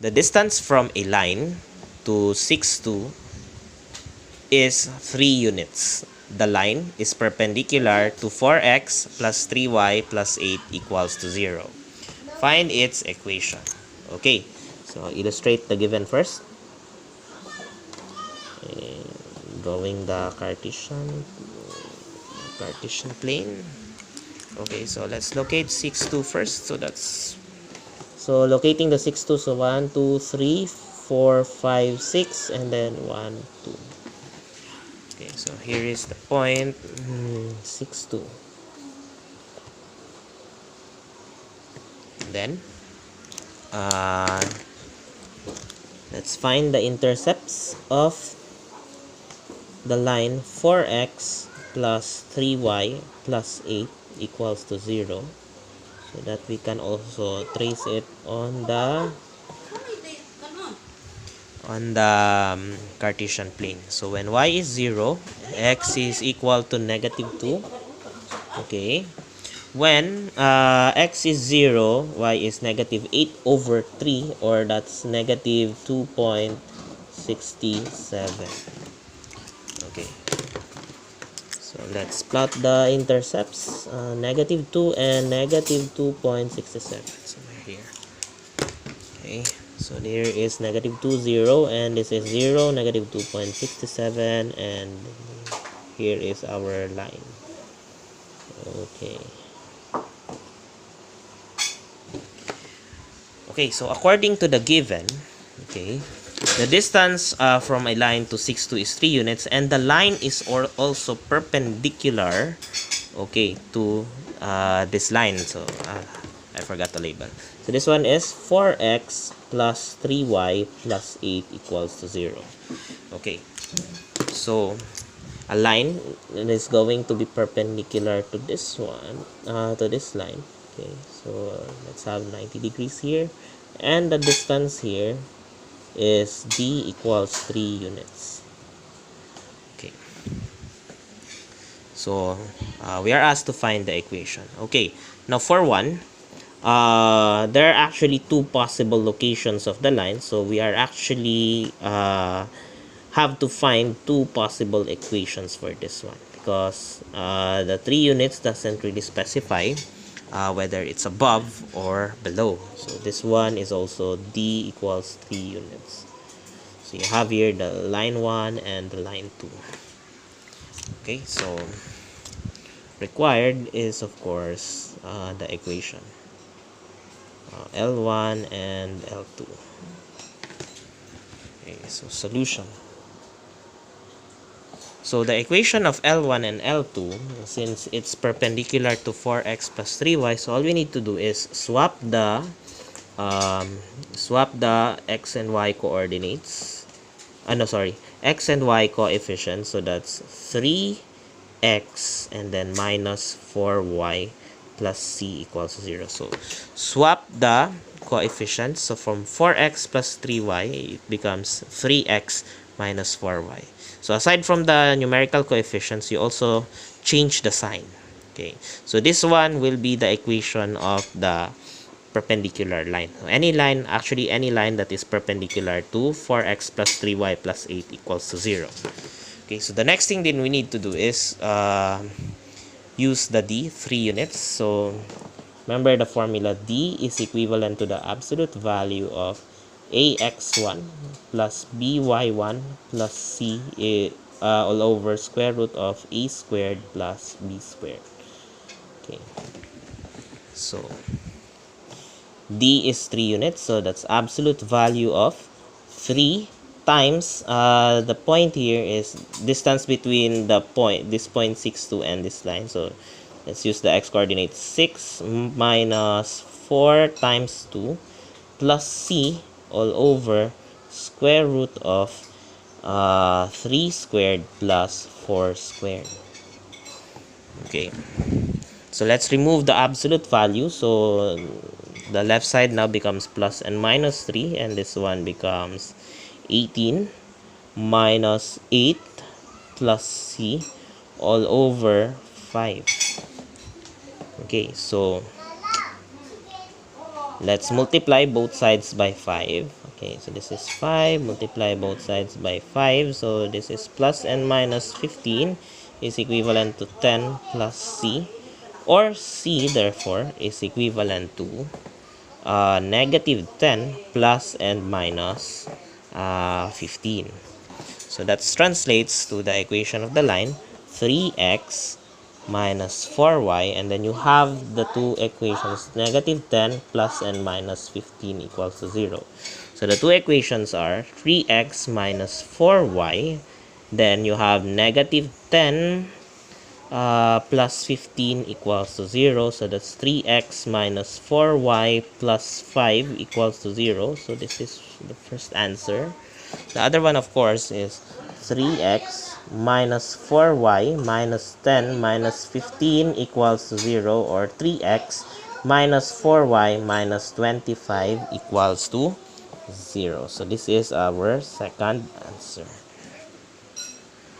the distance from a line to 6, 2 is 3 units. The line is perpendicular to 4x plus 3y plus 8 equals to 0. Find its equation. Okay, so illustrate the given first. Drawing the Cartesian plane. Okay, so let's locate 6, 2 first. So locating the 6, 2, so 1, 2, 3, 4, 5, 6, and then 1, 2. Okay, so here is the point 6, 2. Then let's find the intercepts of the line 4x plus 3y plus 8 equals to 0, so that we can also trace it on the Cartesian plane. So when y is 0, x is equal to -2. Okay, when x is 0, y is -8/3, or that's -2.67. Okay, so let's plot the intercepts, -2 and -2.67. somewhere here. Okay, so there is -2, 0, and this is 0, -2.67, and here is our line. Okay. Okay, so according to the given, okay, the distance from a line to 6, 2 is 3 units, and the line is also perpendicular, okay, to this line. So I forgot the label. So this one is 4x plus 3y plus 8 equals to 0. Okay, so a line is going to be perpendicular to this one, to this line. Okay, so let's have 90 degrees here, and the distance here is d equals 3 units. Okay, so we are asked to find the equation. Okay, now for one, there are actually two possible locations of the line, so we are actually have to find two possible equations for this one, because the 3 units doesn't really specify whether it's above or below. So this one is also d equals 3 units. So you have here the line 1 and the line 2. Okay, so required is of course the equation L1 and L2. Okay, so solution. So the equation of L1 and L2, since it's perpendicular to 4x plus 3y, so all we need to do is swap the x and y coordinates. X and y coefficients. So that's 3x and then minus 4y plus c equals 0. So swap the coefficients. So from 4x plus 3y, it becomes 3x minus 4y. So aside from the numerical coefficients, you also change the sign. Okay, so this one will be the equation of the perpendicular line. Any line that is perpendicular to 4x plus 3y plus 8 equals to 0. Okay, so the next thing then we need to do is use the d, 3 units. So remember the formula, d is equivalent to the absolute value of ax1 plus by1 plus c all over square root of a squared plus b squared. Okay, so d is 3 units, so that's absolute value of 3 times the point here is distance between this point 6, 2 and this line. So let's use the x coordinate, 6 minus 4 times 2 plus c all over square root of 3 squared plus 4 squared. Okay, so let's remove the absolute value. So the left side now becomes plus and minus 3, and this one becomes 18 minus 8 plus c all over 5. Okay, so let's multiply both sides by 5. Okay, so this is 5, multiply both sides by 5, so this is plus and minus 15 is equivalent to 10 plus c, or c therefore is equivalent to negative 10 plus and minus 15. So that translates to the equation of the line 3x minus 4y, and then you have the two equations, negative 10 plus and minus 15 equals to 0. So the two equations are 3x minus 4y, then you have negative 10 plus 15 equals to 0. So that's 3x minus 4y plus 5 equals to 0. So this is the first answer. The other one, of course, is 3x minus 4y minus 10 minus 15 equals to 0, or 3x minus 4y minus 25 equals to 0. So this is our second answer.